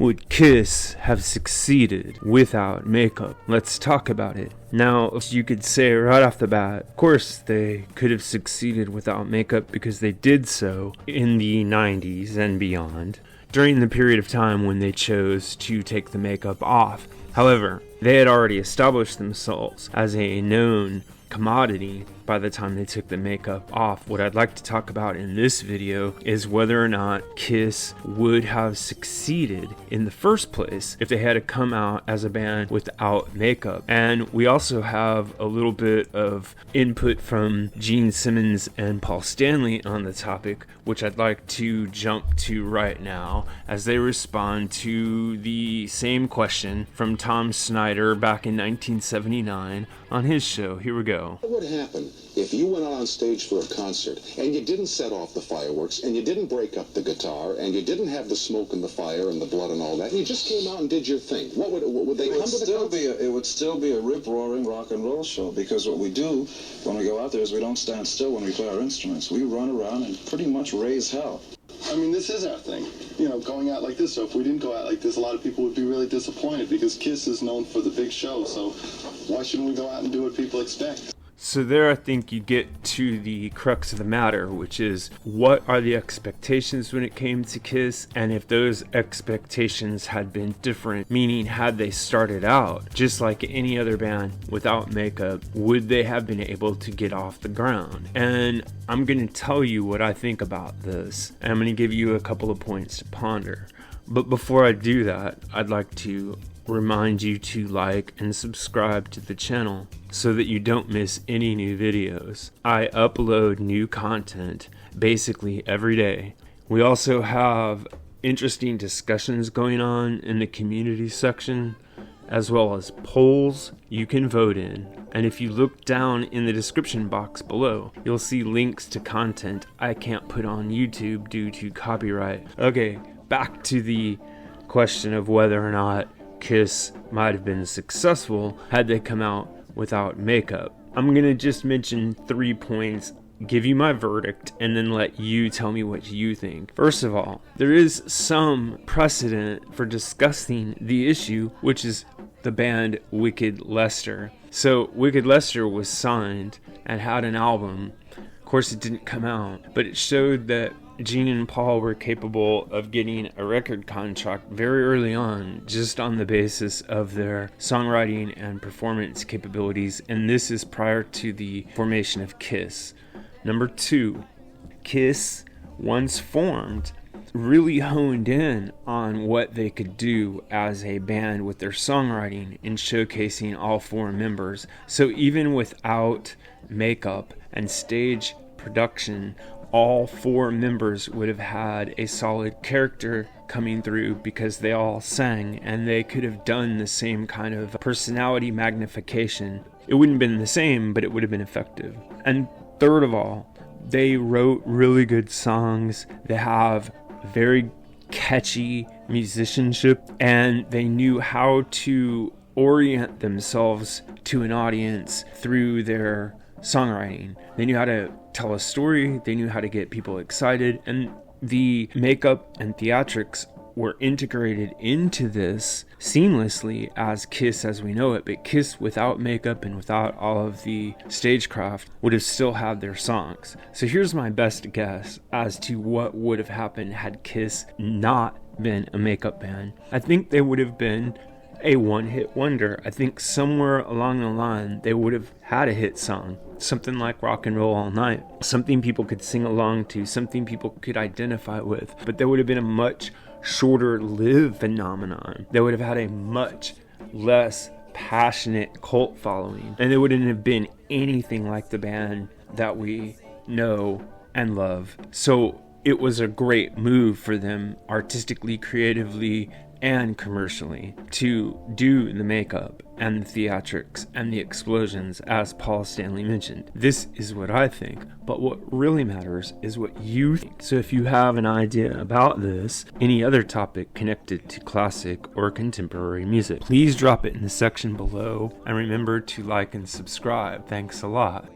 Would Kiss have succeeded without makeup? Let's talk about it. Now, you could say right off the bat, of course they could have succeeded without makeup because they did so in the 90s and beyond, during the period of time when they chose to take the makeup off. However, they had already established themselves as a known commodity by the time they took the makeup off. What I'd like to talk about in this video is whether or not Kiss would have succeeded in the first place if they had to come out as a band without makeup. And we also have a little bit of input from Gene Simmons and Paul Stanley on the topic, which I'd like to jump to right now as they respond to the same question from Tom Snyder back in 1979 on his show. Here we go. What would happen if you went out on stage for a concert and you didn't set off the fireworks and you didn't break up the guitar and you didn't have the smoke and the fire and the blood and all that, and you just came out and did your thing? What would they come to the concert? It would still be a rip-roaring rock and roll show, because what we do when we go out there is we don't stand still when we play our instruments. We run around and pretty much raise hell. I mean, this is our thing, going out like this. So if we didn't go out like this, a lot of people would be really disappointed, because Kiss is known for the big show. So why shouldn't we go out and do what people expect? So there I think you get to the crux of the matter, which is what are the expectations when it came to Kiss, and if those expectations had been different, meaning had they started out just like any other band without makeup, would they have been able to get off the ground? And I'm going to tell you what I think about this, and I'm going to give you a couple of points to ponder. But before I do that, I'd like to remind you to like and subscribe to the channel so that you don't miss any new videos. I upload new content basically every day. We also have interesting discussions going on in the community section, as well as polls you can vote in. And if you look down in the description box below, you'll see links to content I can't put on YouTube due to copyright. Okay, back to the question of whether or not Kiss might have been successful had they come out without makeup. I'm gonna just mention 3 points, give you my verdict, and then let you tell me what you think. First of all, there is some precedent for discussing the issue, which is the band Wicked Lester. So Wicked Lester was signed and had an album. Of course it didn't come out, but it showed that Gene and Paul were capable of getting a record contract very early on, just on the basis of their songwriting and performance capabilities, and this is prior to the formation of Kiss. Number 2, Kiss, once formed, really honed in on what they could do as a band with their songwriting and showcasing all 4 members. So even without makeup and stage production, all 4 members would have had a solid character coming through because they all sang, and they could have done the same kind of personality magnification. It wouldn't have been the same, but it would have been effective. And third of all, they wrote really good songs. They have very catchy musicianship, and they knew how to orient themselves to an audience through their songwriting. They knew how to tell a story, they knew how to get people excited, and the makeup and theatrics were integrated into this seamlessly as Kiss as we know it. But Kiss without makeup and without all of the stagecraft would have still had their songs. So here's my best guess as to what would have happened had Kiss not been a makeup band. I think they would have been a one-hit wonder. I think somewhere along the line they would have had a hit song, something like Rock and Roll All Night, something people could sing along to, something people could identify with. But there would have been a much shorter lived phenomenon. They would have had a much less passionate cult following, and they wouldn't have been anything like the band that we know and love. So it was a great move for them artistically, creatively, and commercially to do the makeup and the theatrics and the explosions, as Paul Stanley mentioned. This is what I think, but what really matters is what you think. So if you have an idea about this, any other topic connected to classic or contemporary music, please drop it in the section below, and remember to like and subscribe. Thanks a lot.